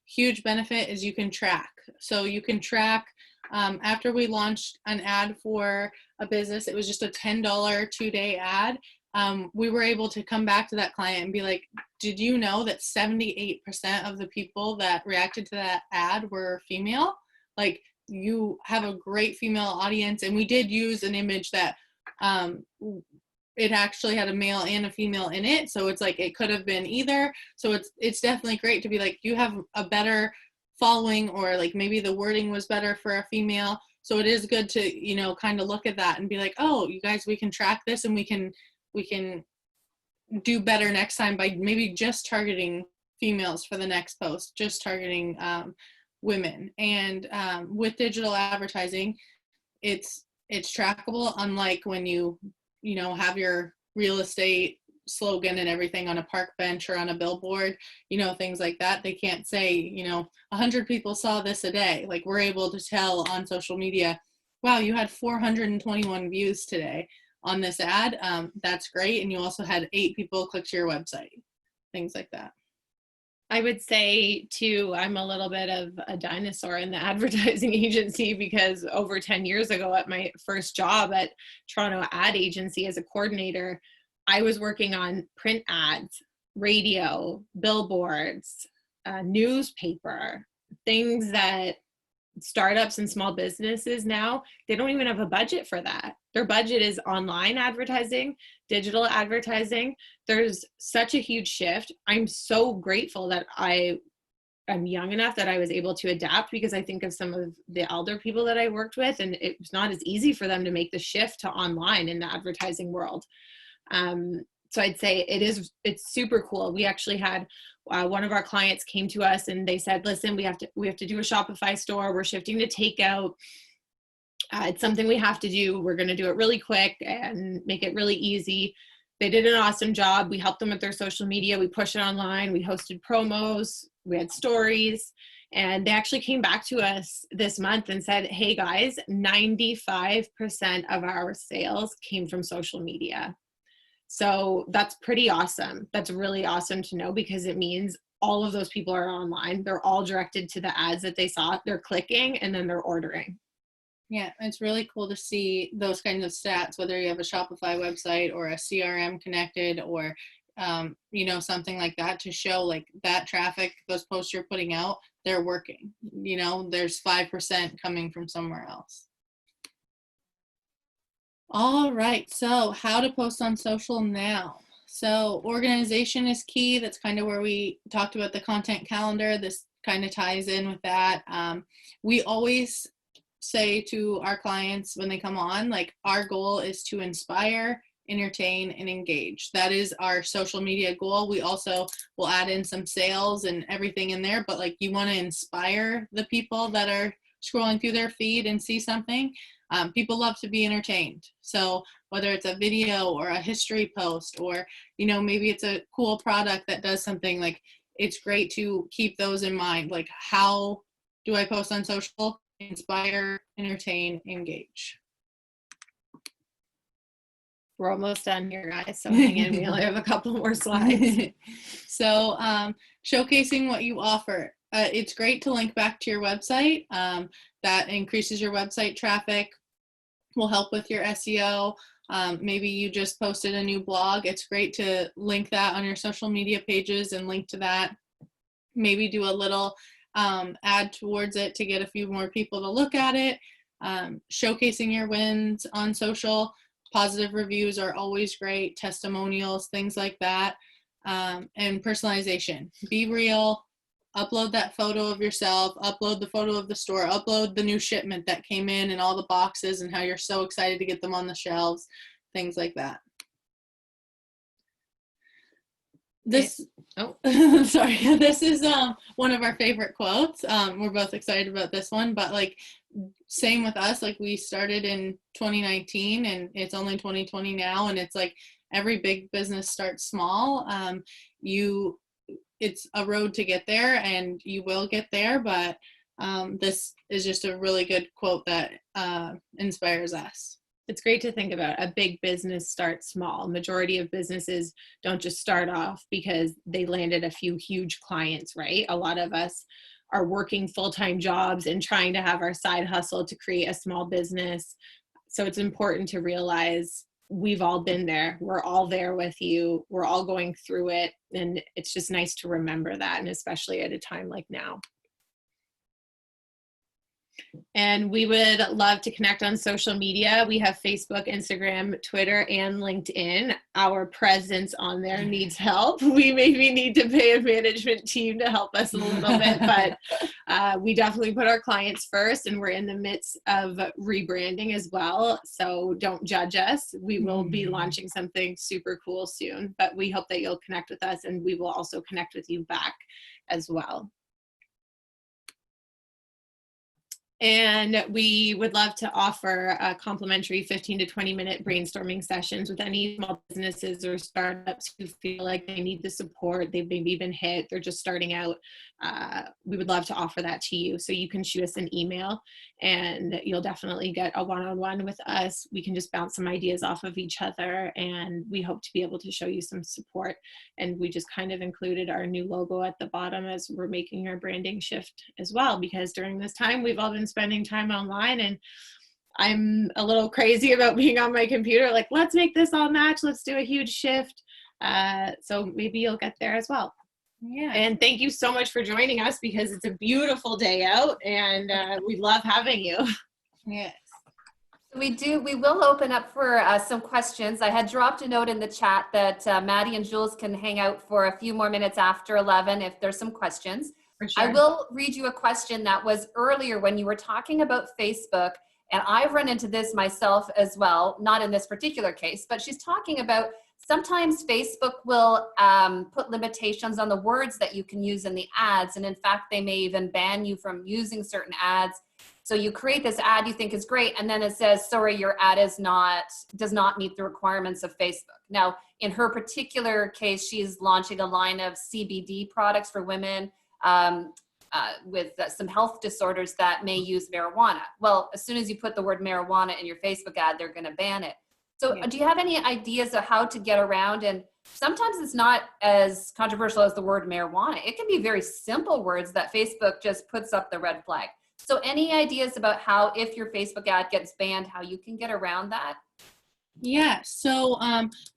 Huge benefit is you can track. So you can track, after we launched an ad for a business, it was just a $10 2-day ad. We were able to come back to that client and be like, did you know that 78% of the people that reacted to that ad were female? Like, you have a great female audience. And we did use an image that it actually had a male and a female in it. So it's like, it could have been either. So it's definitely great to be like, you have a better following, or like maybe the wording was better for a female. So it is good to, kind of look at that and be like, oh, you guys, we can track this and we can do better next time by maybe just targeting females for the next post, just targeting women. And with digital advertising, it's trackable, unlike when you have your real estate slogan and everything on a park bench or on a billboard, things like that. They can't say, 100 people saw this a day. Like, we're able to tell on social media, wow, you had 421 views today on this ad. That's great. And you also had 8 people click to your website, things like that. I would say too, I'm a little bit of a dinosaur in the advertising agency, because over 10 years ago at my first job at Toronto Ad Agency as a coordinator, I was working on print ads, radio, billboards, newspaper, things that startups and small businesses now, they don't even have a budget for that. Their budget is online advertising, digital advertising. There's such a huge shift. I'm so grateful that I'm young enough that I was able to adapt, because I think of some of the elder people that I worked with, and it was not as easy for them to make the shift to online in the advertising world. So I'd say it's super cool. We actually had one of our clients came to us and they said, listen, we have to do a Shopify store. We're shifting to takeout. It's something we have to do. We're going to do it really quick and make it really easy. They did an awesome job. We helped them with their social media. We pushed it online. We hosted promos. We had stories. And they actually came back to us this month and said, hey guys, 95% of our sales came from social media. So that's pretty awesome. That's really awesome to know, because it means all of those people are online. They're all directed to the ads that they saw. They're clicking and then they're ordering. Yeah, it's really cool to see those kinds of stats, whether you have a Shopify website or a CRM connected, or, something like that, to show like that traffic, those posts you're putting out, they're working. There's 5% coming from somewhere else. All right, so how to post on social now. So organization is key. That's kind of where we talked about the content calendar. This kind of ties in with that. We always say to our clients when they come on, like, our goal is to inspire, entertain, and engage. That is our social media goal. We also will add in some sales and everything in there, but like, you want to inspire the people that are scrolling through their feed and see something. People love to be entertained. So whether it's a video or a history post, or, you know, maybe it's a cool product that does something, like, it's great to keep those in mind. Like, how do I post on social? Inspire, entertain, engage. We're almost done here, guys, so hang in. We only have a couple more slides. So showcasing what you offer. It's great to link back to your website. That increases your website traffic, will help with your SEO. Maybe you just posted a new blog. It's great to link that on your social media pages and link to that. Maybe do a little add towards it to get a few more people to look at it. Showcasing your wins on social. Positive reviews are always great. Testimonials, things like that. And personalization. Be real. Upload that photo of yourself. Upload the photo of the store. Upload the new shipment that came in and all the boxes and how you're so excited to get them on the shelves. Things like that. This, sorry, this is one of our favorite quotes. We're both excited about this one, but like, same with us. Like, we started in 2019 and it's only 2020 now, and it's like, every big business starts small. It's a road to get there, and you will get there, but this is just a really good quote that inspires us. It's great to think about. A big business starts small. Majority of businesses don't just start off because they landed a few huge clients, right? A lot of us are working full-time jobs and trying to have our side hustle to create a small business. So it's important to realize we've all been there. We're all there with you. We're all going through it. And it's just nice to remember that, and especially at a time like now. And we would love to connect on social media. We have Facebook, Instagram, Twitter, and LinkedIn. Our presence on there needs help. We maybe need to pay a management team to help us a little bit, but we definitely put our clients first, and we're in the midst of rebranding as well. So don't judge us. We will be launching something super cool soon, but we hope that you'll connect with us, and we will also connect with you back as well. And we would love to offer a complimentary 15 to 20-minute brainstorming sessions with any small businesses or startups who feel like they need the support. They've maybe been hit, they're just starting out. We would love to offer that to you. So you can shoot us an email, and you'll definitely get a one-on-one with us. We can just bounce some ideas off of each other, and we hope to be able to show you some support. And we just kind of included our new logo at the bottom as we're making our branding shift as well, because during this time we've all been spending time online, and I'm a little crazy about being on my computer, like, let's make this all match, let's do a huge shift. So maybe you'll get there as well. Yeah. And thank you so much for joining us, because it's a beautiful day out, and we love having you. Yes. We will open up for some questions. I had dropped a note in the chat that Maddie and Jules can hang out for a few more minutes after 11 if there's some questions. For sure. I will read you a question that was earlier when you were talking about Facebook, and I've run into this myself as well, not in this particular case, but she's talking about sometimes Facebook will put limitations on the words that you can use in the ads, and in fact, they may even ban you from using certain ads. So you create this ad you think is great, and then it says, sorry, your ad does not meet the requirements of Facebook. Now, in her particular case, she's launching a line of CBD products for women with some health disorders that may use marijuana. Well, as soon as you put the word marijuana in your Facebook ad, they're going to ban it. So do you have any ideas of how to get around? And sometimes it's not as controversial as the word marijuana. It can be very simple words that Facebook just puts up the red flag. So any ideas about how, if your Facebook ad gets banned, how you can get around that? Yeah, so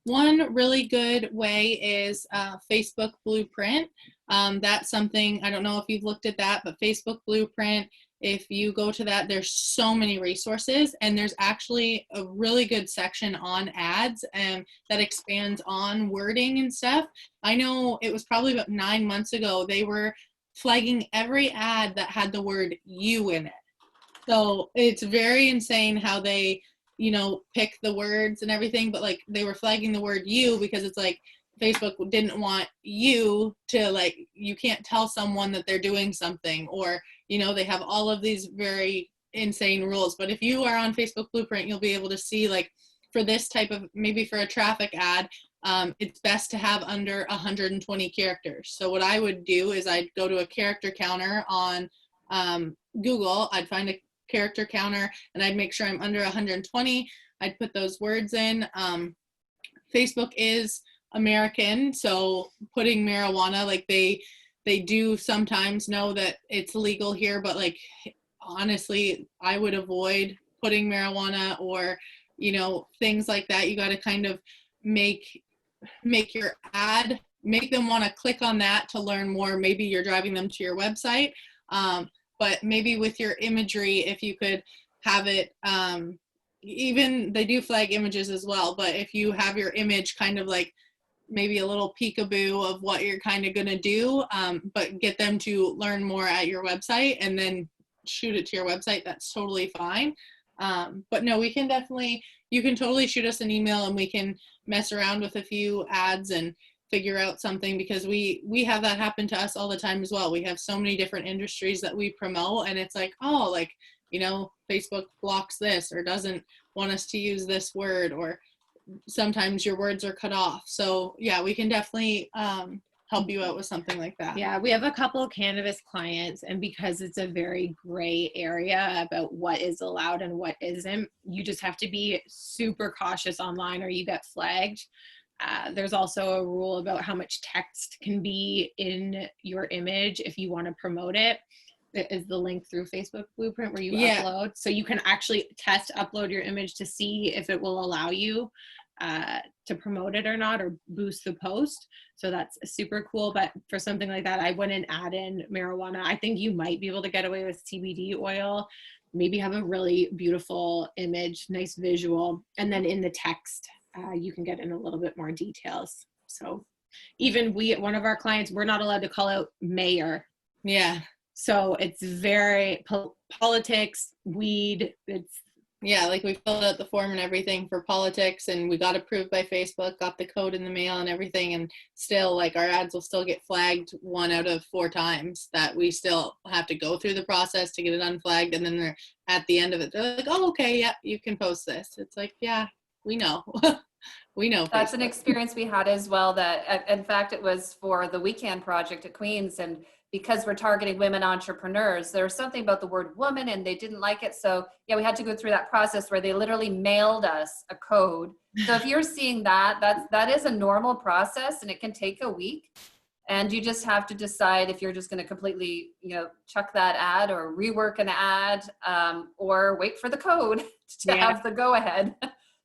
one really good way is Facebook Blueprint. That's something, I don't know if you've looked at that, but Facebook Blueprint, if you go to that, there's so many resources, and there's actually a really good section on ads that expands on wording and stuff. I know it was probably about 9 months ago, they were flagging every ad that had the word you in it. So it's very insane how they, pick the words and everything, but like they were flagging the word you because it's like Facebook didn't want you to, like, you can't tell someone that they're doing something, or, they have all of these very insane rules. But if you are on Facebook Blueprint, you'll be able to see, like, for this type of, maybe for a traffic ad, it's best to have under 120 characters. So what I would do is I'd go to a character counter on Google. I'd find a character counter and I'd make sure I'm under 120. I'd put those words in. Facebook is American, so putting marijuana, like they do sometimes know that it's legal here, but like honestly, I would avoid putting marijuana or things like that. You got to kind of make your ad, make them want to click on that to learn more. Maybe you're driving them to your website, but maybe with your imagery, if you could have it, even they do flag images as well, but if you have your image kind of like maybe a little peekaboo of what you're kind of going to do, but get them to learn more at your website and then shoot it to your website, that's totally fine. But no, you can totally shoot us an email and we can mess around with a few ads and figure out something, because we have that happen to us all the time as well. We have so many different industries that we promote, and it's like, oh, like, Facebook blocks this or doesn't want us to use this word, or sometimes your words are cut off. So yeah, we can definitely help you out with something like that. Yeah, we have a couple of cannabis clients, and because it's a very gray area about what is allowed and what isn't, you just have to be super cautious online or you get flagged. There's also a rule about how much text can be in your image if you want to promote it. It is the link through Facebook Blueprint where you upload. So you can actually upload your image to see if it will allow you to promote it or not, or boost the post. So that's super cool. But for something like that, I wouldn't add in marijuana. I think you might be able to get away with CBD oil, maybe have a really beautiful image, nice visual, and then in the text, you can get in a little bit more details. So even one of our clients, we're not allowed to call out mayor. Yeah. So it's very politics, weed. Yeah, like we filled out the form and everything for politics, and we got approved by Facebook, got the code in the mail and everything, and still, like, our ads will still get flagged 1 out of 4 times, that we still have to go through the process to get it unflagged, and then they're at the end of it, they're like, oh, okay, yeah, you can post this. It's like, yeah, we know. We know. That's Facebook. an experience we had as well, that in fact it was for the Weekend Project at Queens, and because we're targeting women entrepreneurs, there was something about the word woman and they didn't like it. So yeah, we had to go through that process where they literally mailed us a code. So if you're seeing that is a normal process, and it can take a week, and you just have to decide if you're just going to completely, chuck that ad or rework an ad, or wait for the code to have the go ahead.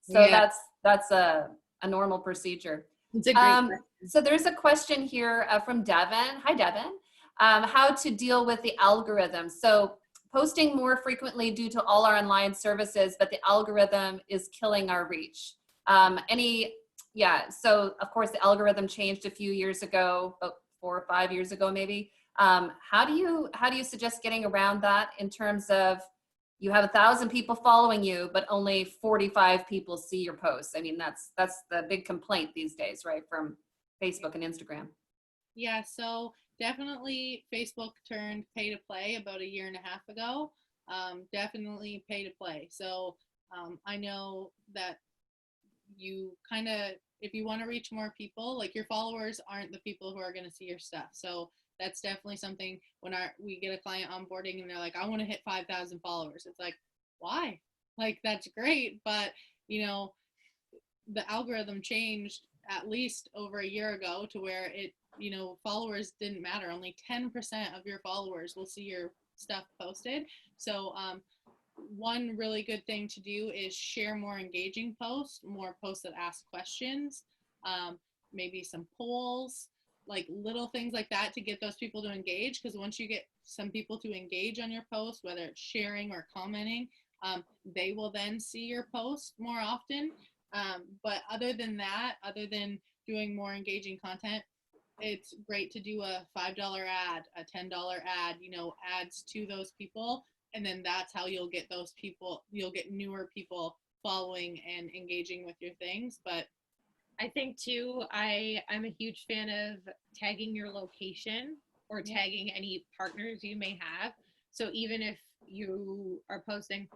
So that's a normal procedure. It's a great so there's a question here from Devin. Hi, Devin. How to deal with the algorithm. So posting more frequently due to all our online services, but the algorithm is killing our reach. So of course the algorithm changed a few years ago, about 4 or 5 years ago, maybe. How do you suggest getting around that, in terms of, you have 1,000 people following you, but only 45 people see your posts? I mean, that's the big complaint these days, right? From Facebook and Instagram. Yeah, so definitely Facebook turned pay to play about 1.5 years ago. Definitely pay to play. So I know that you kind of, if you want to reach more people, like, your followers aren't the people who are going to see your stuff. So that's definitely something when we get a client onboarding and they're like, I want to hit 5,000 followers. It's like, why? Like, that's great, but the algorithm changed at least over 1 year ago to where it, followers didn't matter. Only 10% of your followers will see your stuff posted. So one really good thing to do is share more engaging posts, more posts that ask questions, maybe some polls, like little things like that to get those people to engage. Because once you get some people to engage on your post, whether it's sharing or commenting, they will then see your post more often. But other than that, other than doing more engaging content, it's great to do a $5 ad, a $10 ad, ads to those people. And then that's how you'll get those people, you'll get newer people following and engaging with your things. But I think too, I'm a huge fan of tagging your location or tagging any partners you may have. So even if you are posting,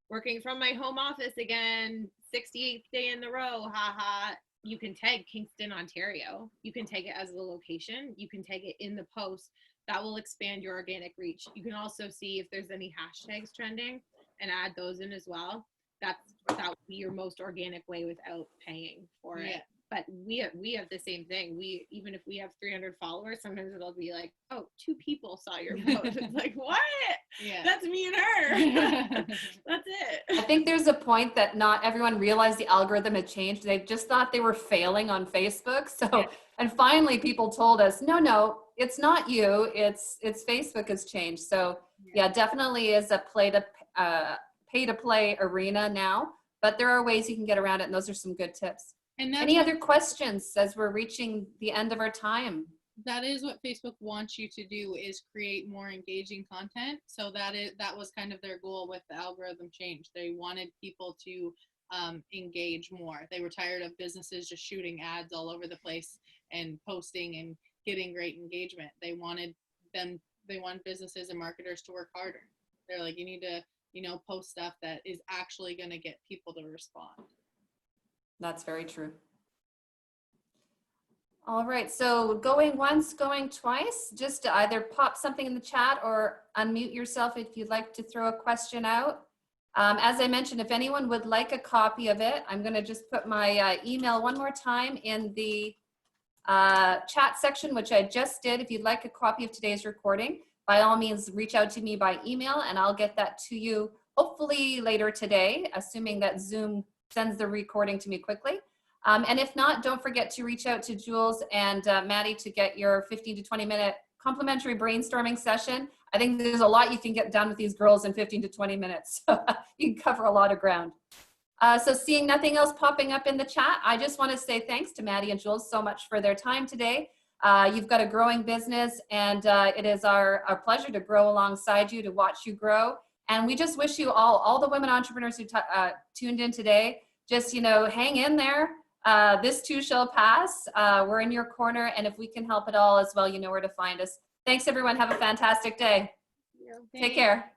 working from my home office again, 68th day in a row, haha, you can tag Kingston, Ontario. You can tag it as the location. You can tag it in the post. That will expand your organic reach. You can also see if there's any hashtags trending and add those in as well. That would be your most organic way without paying for it. But we have the same thing. Even if we have 300 followers, sometimes it'll be like, oh, 2 people saw your post. It's like, what? Yeah. That's me and her. That's it. I think there's a point that not everyone realized the algorithm had changed. They just thought they were failing on Facebook. So, and finally people told us, no, it's not you. It's Facebook has changed. So yeah, definitely is a pay to play arena now, but there are ways you can get around it. And those are some good tips. And any other questions as we're reaching the end of our time? That is what Facebook wants you to do, is create more engaging content. So that was kind of their goal with the algorithm change. They wanted people to engage more. They were tired of businesses just shooting ads all over the place and posting and getting great engagement. They want businesses and marketers to work harder. They're like, you need to, post stuff that is actually going to get people to respond. That's very true. All right, so going once, going twice, just to either pop something in the chat or unmute yourself if you'd like to throw a question out. As I mentioned, if anyone would like a copy of it, I'm going to just put my email one more time in the chat section, which I just did. If you'd like a copy of today's recording, by all means, reach out to me by email and I'll get that to you hopefully later today, assuming that Zoom sends the recording to me quickly. And if not, don't forget to reach out to Jules and Maddie to get your 15 to 20 minute complimentary brainstorming session. I think there's a lot you can get done with these girls in 15 to 20 minutes. So you can cover a lot of ground. So seeing nothing else popping up in the chat, I just want to say thanks to Maddie and Jules so much for their time today. You've got a growing business and it is our pleasure to grow alongside you, to watch you grow. And we just wish you all the women entrepreneurs who tuned in today, just, hang in there. This too shall pass. We're in your corner. And if we can help at all as well, you know where to find us. Thanks, everyone. Have a fantastic day. Take care.